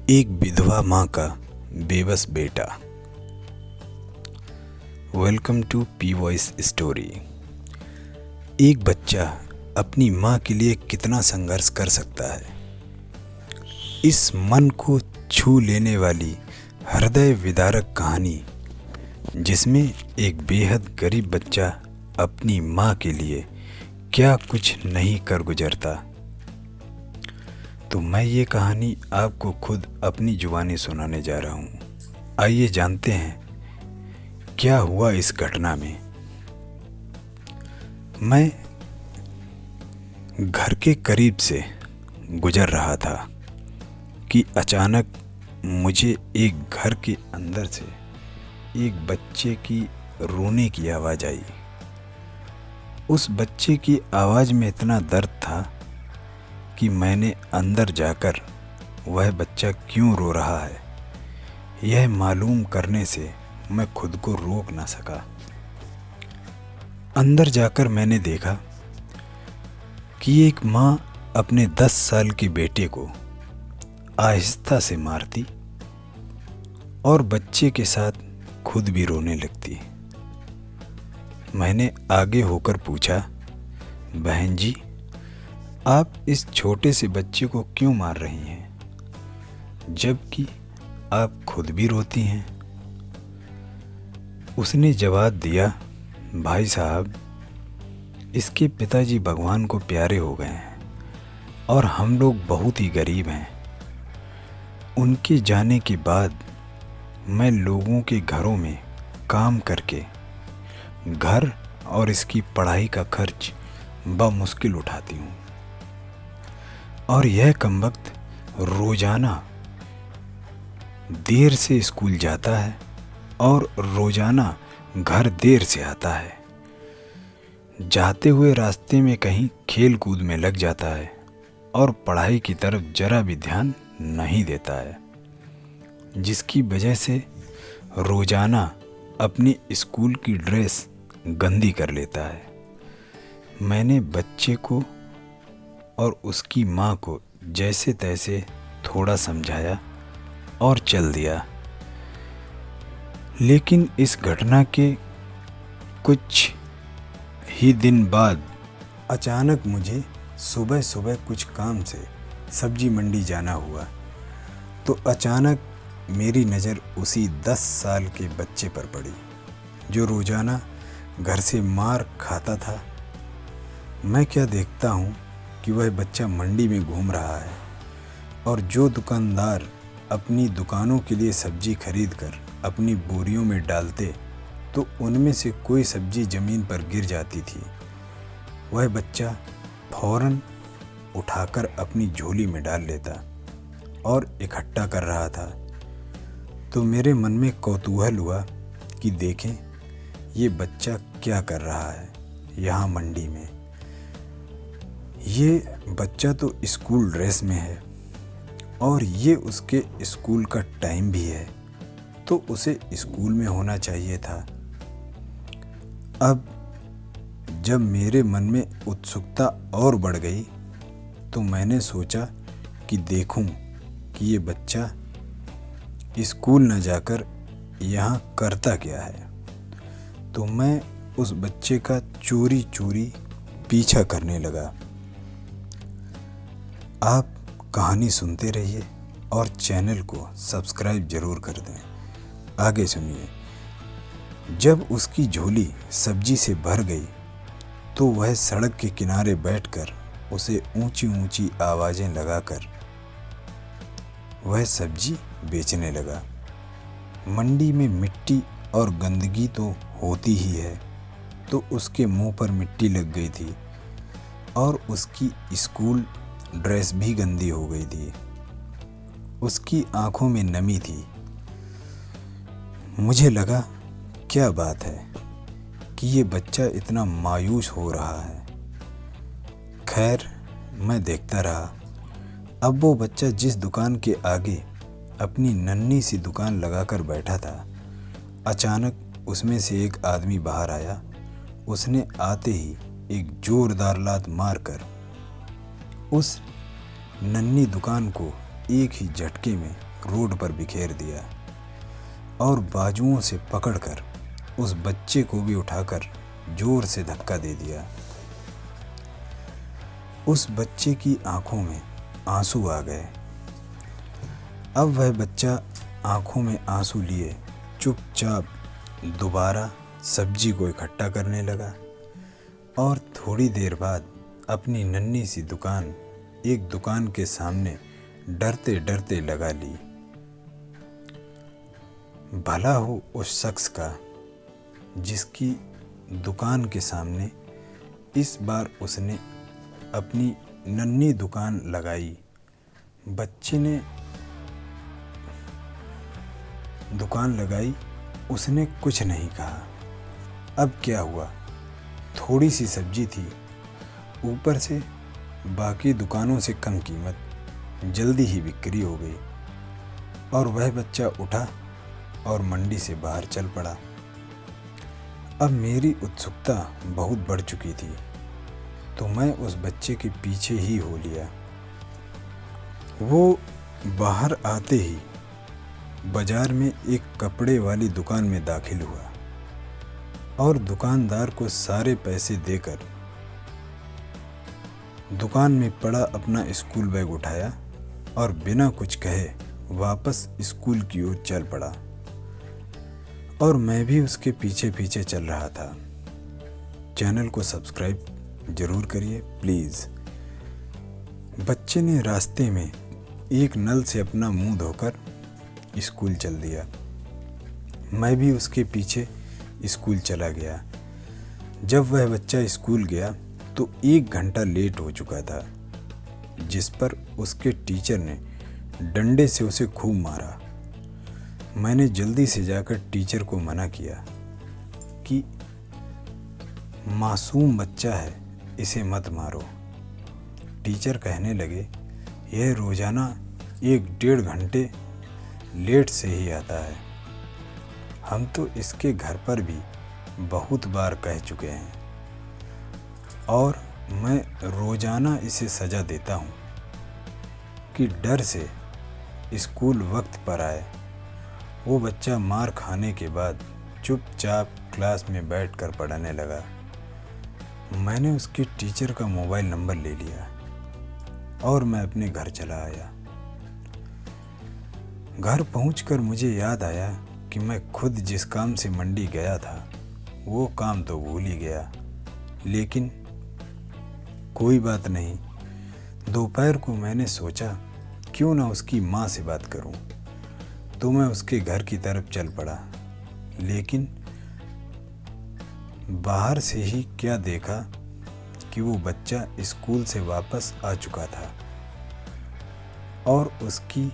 एक विधवा माँ का बेबस बेटा। Welcome to P voice story. एक बच्चा अपनी माँ के लिए कितना संघर्ष कर सकता है, इस मन को छू लेने वाली हृदय विदारक कहानी, जिसमें एक बेहद गरीब बच्चा अपनी माँ के लिए क्या कुछ नहीं कर गुजरता। तो मैं ये कहानी आपको खुद अपनी जुबानी सुनाने जा रहा हूँ। आइए जानते हैं क्या हुआ इस घटना में। मैं घर के करीब से गुजर रहा था कि अचानक मुझे एक घर के अंदर से एक बच्चे की रोने की आवाज़ आई। उस बच्चे की आवाज़ में इतना दर्द था कि मैंने अंदर जाकर वह बच्चा क्यों रो रहा है यह मालूम करने से मैं खुद को रोक ना सका। अंदर जाकर मैंने देखा कि एक माँ अपने 10 साल के बेटे को आहिस्ता से मारती और बच्चे के साथ खुद भी रोने लगती। मैंने आगे होकर पूछा, बहन जी, आप इस छोटे से बच्चे को क्यों मार रही हैं, जबकि आप खुद भी रोती हैं? उसने जवाब दिया, भाई साहब, इसके पिताजी भगवान को प्यारे हो गए हैं और हम लोग बहुत ही गरीब हैं। उनके जाने के बाद मैं लोगों के घरों में काम करके घर और इसकी पढ़ाई का खर्च बमुश्किल उठाती हूँ, और यह कमबख्त रोज़ाना देर से स्कूल जाता है और रोज़ाना घर देर से आता है। जाते हुए रास्ते में कहीं खेल कूद में लग जाता है और पढ़ाई की तरफ जरा भी ध्यान नहीं देता है, जिसकी वजह से रोज़ाना अपनी स्कूल की ड्रेस गंदी कर लेता है। मैंने बच्चे को और उसकी माँ को जैसे तैसे थोड़ा समझाया और चल दिया। लेकिन इस घटना के कुछ ही दिन बाद अचानक मुझे सुबह सुबह कुछ काम से सब्जी मंडी जाना हुआ। तो अचानक मेरी नज़र उसी 10 साल के बच्चे पर पड़ी जो रोज़ाना घर से मार खाता था। मैं क्या देखता हूँ कि वह बच्चा मंडी में घूम रहा है और जो दुकानदार अपनी दुकानों के लिए सब्जी खरीद कर अपनी बोरियों में डालते तो उनमें से कोई सब्जी ज़मीन पर गिर जाती थी, वह बच्चा फ़ौरन उठाकर अपनी झोली में डाल लेता और इकट्ठा कर रहा था। तो मेरे मन में कौतूहल हुआ कि देखें ये बच्चा क्या कर रहा है यहाँ मंडी में। ये बच्चा तो स्कूल ड्रेस में है और ये उसके स्कूल का टाइम भी है, तो उसे स्कूल में होना चाहिए था। अब जब मेरे मन में उत्सुकता और बढ़ गई तो मैंने सोचा कि देखूं कि ये बच्चा स्कूल न जाकर यहाँ करता क्या है। तो मैं उस बच्चे का चोरी चोरी पीछा करने लगा। आप कहानी सुनते रहिए और चैनल को सब्सक्राइब ज़रूर कर दें। आगे सुनिए। जब उसकी झोली सब्जी से भर गई तो वह सड़क के किनारे बैठकर उसे ऊंची ऊंची आवाज़ें लगाकर वह सब्जी बेचने लगा। मंडी में मिट्टी और गंदगी तो होती ही है, तो उसके मुंह पर मिट्टी लग गई थी और उसकी स्कूल ड्रेस भी गंदी हो गई थी। उसकी आंखों में नमी थी। मुझे लगा क्या बात है कि ये बच्चा इतना मायूस हो रहा है। खैर, मैं देखता रहा। अब वो बच्चा जिस दुकान के आगे अपनी नन्ही सी दुकान लगाकर बैठा था, अचानक उसमें से एक आदमी बाहर आया। उसने आते ही एक जोरदार लात मारकर उस नन्ही दुकान को एक ही झटके में रोड पर बिखेर दिया और बाजुओं से पकड़कर उस बच्चे को भी उठाकर जोर से धक्का दे दिया। उस बच्चे की आंखों में आंसू आ गए। अब वह बच्चा आंखों में आंसू लिए चुपचाप दोबारा सब्जी को इकट्ठा करने लगा और थोड़ी देर बाद अपनी नन्ही सी दुकान एक दुकान के सामने डरते डरते लगा ली। भला हो उस शख्स का जिसकी दुकान के सामने इस बार उसने अपनी नन्ही दुकान लगाई। बच्चे ने दुकान लगाई, उसने कुछ नहीं कहा। अब क्या हुआ, थोड़ी सी सब्जी थी, ऊपर से बाकी दुकानों से कम कीमत, जल्दी ही बिक्री हो गई और वह बच्चा उठा और मंडी से बाहर चल पड़ा। अब मेरी उत्सुकता बहुत बढ़ चुकी थी तो मैं उस बच्चे के पीछे ही हो लिया। वो बाहर आते ही बाजार में एक कपड़े वाली दुकान में दाखिल हुआ और दुकानदार को सारे पैसे देकर दुकान में पड़ा अपना स्कूल बैग उठाया और बिना कुछ कहे वापस स्कूल की ओर चल पड़ा और मैं भी उसके पीछे पीछे चल रहा था। चैनल को सब्सक्राइब जरूर करिए प्लीज़। बच्चे ने रास्ते में एक नल से अपना मुंह धोकर स्कूल चल दिया। मैं भी उसके पीछे स्कूल चला गया। जब वह बच्चा स्कूल गया तो 1 घंटा लेट हो चुका था, जिस पर उसके टीचर ने डंडे से उसे खूब मारा। मैंने जल्दी से जाकर टीचर को मना किया कि मासूम बच्चा है, इसे मत मारो। टीचर कहने लगे, यह रोज़ाना 1-1.5 घंटे लेट से ही आता है। हम तो इसके घर पर भी बहुत बार कह चुके हैं और मैं रोज़ाना इसे सज़ा देता हूँ कि डर से स्कूल वक्त पर आए। वो बच्चा मार खाने के बाद चुपचाप क्लास में बैठकर पढ़ने लगा। मैंने उसके टीचर का मोबाइल नंबर ले लिया और मैं अपने घर चला आया। घर पहुंचकर मुझे याद आया कि मैं खुद जिस काम से मंडी गया था वो काम तो भूल ही गया, लेकिन कोई बात नहीं। दोपहर को मैंने सोचा क्यों ना उसकी माँ से बात करूं, तो मैं उसके घर की तरफ चल पड़ा। लेकिन बाहर से ही क्या देखा कि वो बच्चा स्कूल से वापस आ चुका था और उसकी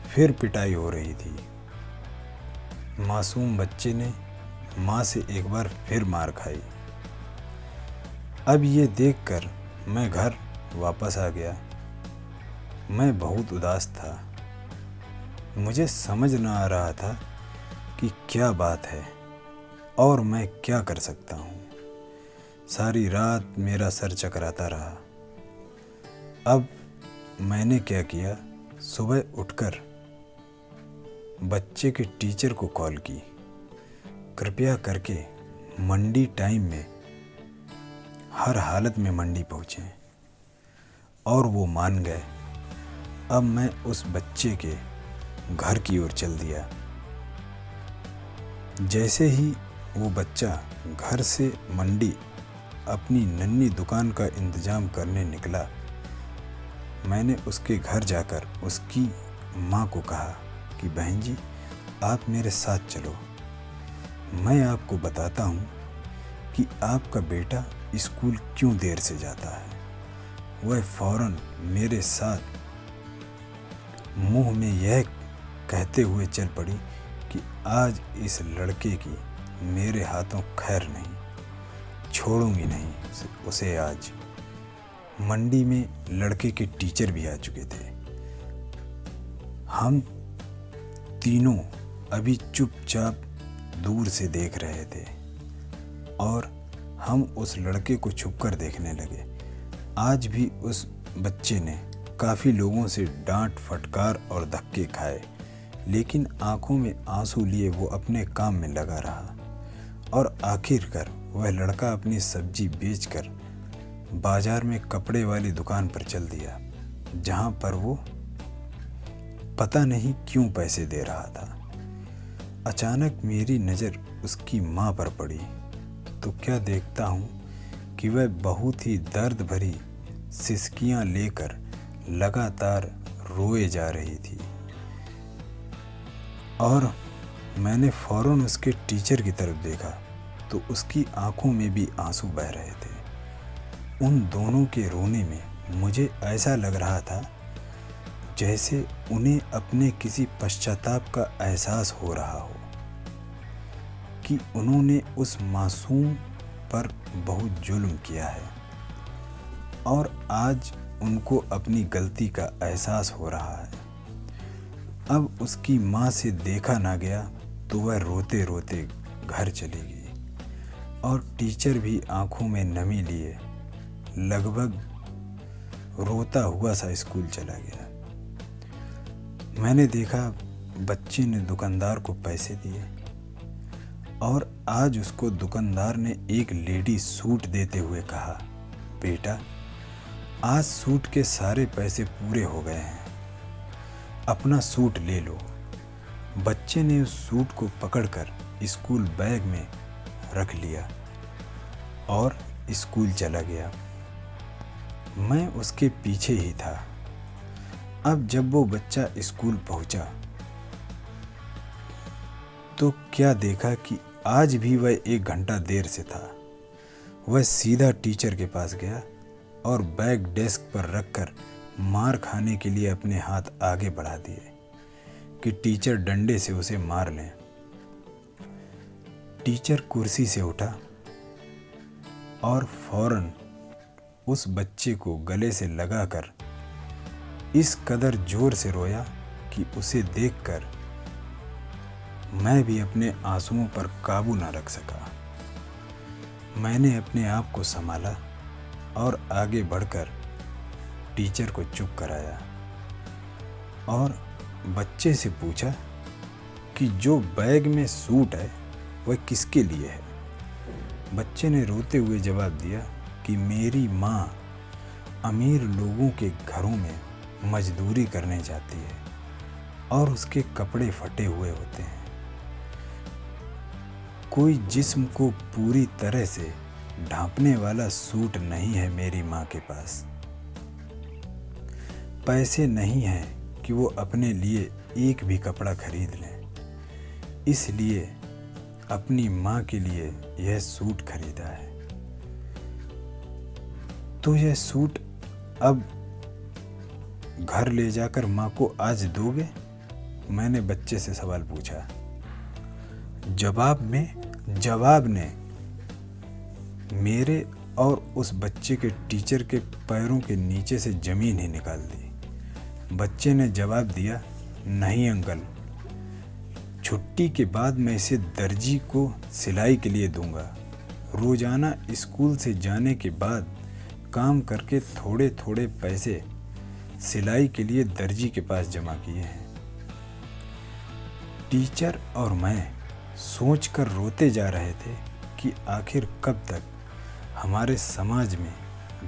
फिर पिटाई हो रही थी। मासूम बच्चे ने माँ से एक बार फिर मार खाई। अब ये देखकर मैं घर वापस आ गया। मैं बहुत उदास था। मुझे समझ न आ रहा था कि क्या बात है और मैं क्या कर सकता हूँ। सारी रात मेरा सर चकराता रहा। अब मैंने क्या किया, सुबह उठकर बच्चे के टीचर को कॉल की, कृपया करके मंडी टाइम में हर हालत में मंडी पहुँचें, और वो मान गए। अब मैं उस बच्चे के घर की ओर चल दिया। जैसे ही वो बच्चा घर से मंडी अपनी नन्ही दुकान का इंतज़ाम करने निकला, मैंने उसके घर जाकर उसकी माँ को कहा कि बहन जी, आप मेरे साथ चलो। मैं आपको बताता हूँ कि आपका बेटा स्कूल क्यों देर से जाता है। वह फ़ौरन मेरे साथ मुंह में यह कहते हुए चल पड़ी कि आज इस लड़के की मेरे हाथों खैर नहीं, छोड़ूंगी नहीं उसे। आज मंडी में लड़के के टीचर भी आ चुके थे। हम तीनों अभी चुपचाप दूर से देख रहे थे और हम उस लड़के को छुपकर देखने लगे। आज भी उस बच्चे ने काफ़ी लोगों से डांट फटकार और धक्के खाए, लेकिन आंखों में आंसू लिए वो अपने काम में लगा रहा। और आखिरकार वह लड़का अपनी सब्जी बेचकर बाजार में कपड़े वाली दुकान पर चल दिया, जहां पर वो पता नहीं क्यों पैसे दे रहा था। अचानक मेरी नज़र उसकी माँ पर पड़ी तो क्या देखता हूँ कि वह बहुत ही दर्द भरी सिसकियाँ लेकर लगातार रोए जा रही थी। और मैंने फ़ौरन उसके टीचर की तरफ देखा तो उसकी आंखों में भी आंसू बह रहे थे। उन दोनों के रोने में मुझे ऐसा लग रहा था जैसे उन्हें अपने किसी पश्चाताप का एहसास हो रहा हो कि उन्होंने उस मासूम पर बहुत जुल्म किया है और आज उनको अपनी गलती का एहसास हो रहा है। अब उसकी माँ से देखा ना गया तो वह रोते रोते घर चली गई और टीचर भी आंखों में नमी लिए लगभग रोता हुआ सा स्कूल चला गया। मैंने देखा बच्चे ने दुकानदार को पैसे दिए और आज उसको दुकानदार ने एक लेडी सूट देते हुए कहा, बेटा आज सूट के सारे पैसे पूरे हो गए हैं, अपना सूट ले लो। बच्चे ने उस सूट को पकड़कर स्कूल बैग में रख लिया और स्कूल चला गया। मैं उसके पीछे ही था। अब जब वो बच्चा स्कूल पहुंचा तो क्या देखा कि आज भी वह 1 घंटा देर से था। वह सीधा टीचर के पास गया और बैग डेस्क पर रखकर मार खाने के लिए अपने हाथ आगे बढ़ा दिए कि टीचर डंडे से उसे मार लें। टीचर कुर्सी से उठा और फौरन उस बच्चे को गले से लगाकर इस कदर जोर से रोया कि उसे देखकर मैं भी अपने आंसुओं पर काबू न रख सका। मैंने अपने आप को संभाला और आगे बढ़कर टीचर को चुप कराया और बच्चे से पूछा कि जो बैग में सूट है वह किसके लिए है। बच्चे ने रोते हुए जवाब दिया कि मेरी माँ अमीर लोगों के घरों में मजदूरी करने जाती है और उसके कपड़े फटे हुए होते हैं। कोई जिस्म को पूरी तरह से ढांपने वाला सूट नहीं है मेरी माँ के पास। पैसे नहीं हैं कि वो अपने लिए एक भी कपड़ा खरीद लें, इसलिए अपनी माँ के लिए यह सूट खरीदा है। तो यह सूट अब घर ले जाकर माँ को आज दोगे? मैंने बच्चे से सवाल पूछा। जवाब ने मेरे और उस बच्चे के टीचर के पैरों के नीचे से ज़मीन ही निकाल दी। बच्चे ने जवाब दिया, नहीं अंकल, छुट्टी के बाद मैं इसे दर्जी को सिलाई के लिए दूंगा। रोज़ाना स्कूल से जाने के बाद काम करके थोड़े थोड़े पैसे सिलाई के लिए दर्जी के पास जमा किए हैं। टीचर और मैं सोचकर रोते जा रहे थे कि आखिर कब तक हमारे समाज में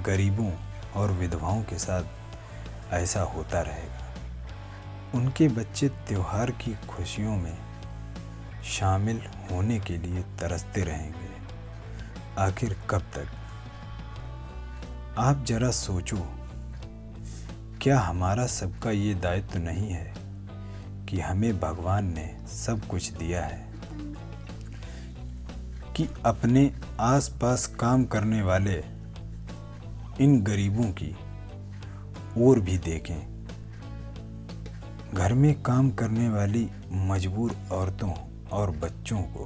गरीबों और विधवाओं के साथ ऐसा होता रहेगा। उनके बच्चे त्योहार की खुशियों में शामिल होने के लिए तरसते रहेंगे। आखिर कब तक? आप जरा सोचो, क्या हमारा सबका ये दायित्व नहीं है कि हमें भगवान ने सब कुछ दिया है कि अपने आसपास काम करने वाले इन गरीबों की ओर भी देखें। घर में काम करने वाली मजबूर औरतों और बच्चों को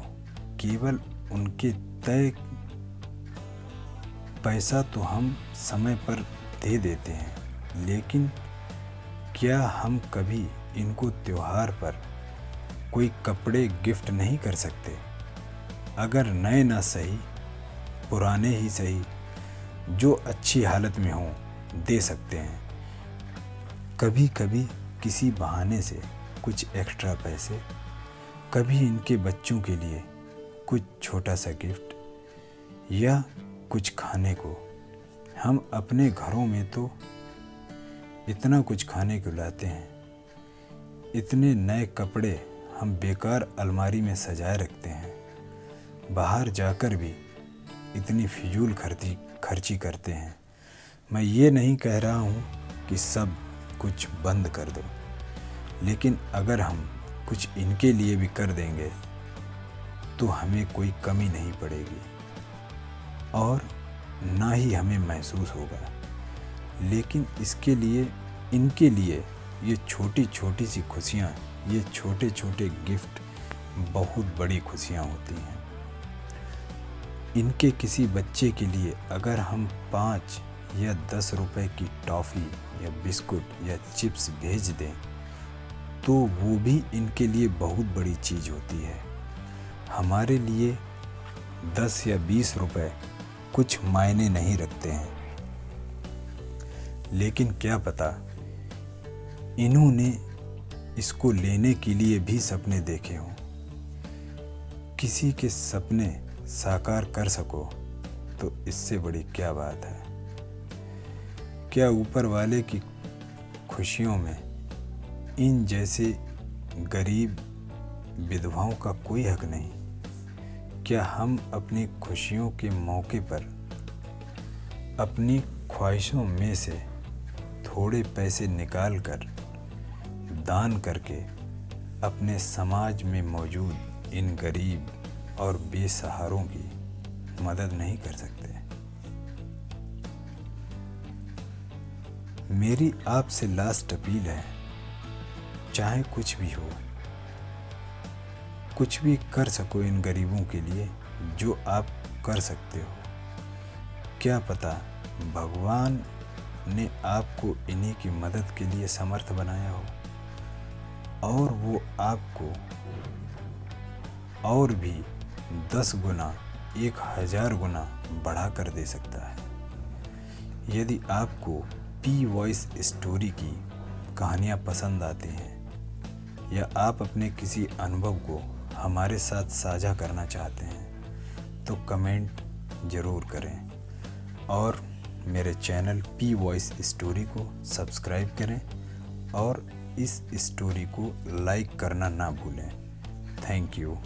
केवल उनके तय पैसा तो हम समय पर दे देते हैं, लेकिन क्या हम कभी इनको त्योहार पर कोई कपड़े गिफ्ट नहीं कर सकते? अगर नए ना सही, पुराने ही सही, जो अच्छी हालत में हों दे सकते हैं। कभी कभी किसी बहाने से कुछ एक्स्ट्रा पैसे, कभी इनके बच्चों के लिए कुछ छोटा सा गिफ्ट या कुछ खाने को। हम अपने घरों में तो इतना कुछ खाने को लाते हैं, इतने नए कपड़े हम बेकार अलमारी में सजाए रखते हैं, बाहर जाकर भी इतनी फिजूल खर्ची करते हैं। मैं ये नहीं कह रहा हूँ कि सब कुछ बंद कर दो, लेकिन अगर हम कुछ इनके लिए भी कर देंगे तो हमें कोई कमी नहीं पड़ेगी और ना ही हमें महसूस होगा। लेकिन इसके लिए, इनके लिए ये छोटी छोटी सी खुशियाँ, ये छोटे छोटे गिफ्ट बहुत बड़ी खुशियाँ होती हैं। इनके किसी बच्चे के लिए अगर हम 5 या 10 रुपए की टॉफ़ी या बिस्कुट या चिप्स भेज दें तो वो भी इनके लिए बहुत बड़ी चीज़ होती है। हमारे लिए 10 या 20 रुपए कुछ मायने नहीं रखते हैं, लेकिन क्या पता इन्होंने इसको लेने के लिए भी सपने देखे हों। किसी के सपने साकार कर सको तो इससे बड़ी क्या बात है। क्या ऊपर वाले की खुशियों में इन जैसे गरीब विधवाओं का कोई हक नहीं? क्या हम अपनी खुशियों के मौके पर अपनी ख्वाहिशों में से थोड़े पैसे निकाल कर दान करके अपने समाज में मौजूद इन गरीब और बेसहारों की मदद नहीं कर सकते? मेरी आपसे लास्ट अपील है, चाहे कुछ भी हो, कुछ भी कर सको इन गरीबों के लिए जो आप कर सकते हो। क्या पता भगवान ने आपको इन्हीं की मदद के लिए समर्थ बनाया हो और वो आपको और भी 10 गुना, 1000 गुना बढ़ा कर दे सकता है। यदि आपको पी वॉइस स्टोरी की कहानियाँ पसंद आती हैं या आप अपने किसी अनुभव को हमारे साथ साझा करना चाहते हैं तो कमेंट ज़रूर करें और मेरे चैनल पी वॉइस स्टोरी को सब्सक्राइब करें और इस स्टोरी को लाइक करना ना भूलें। Thank you.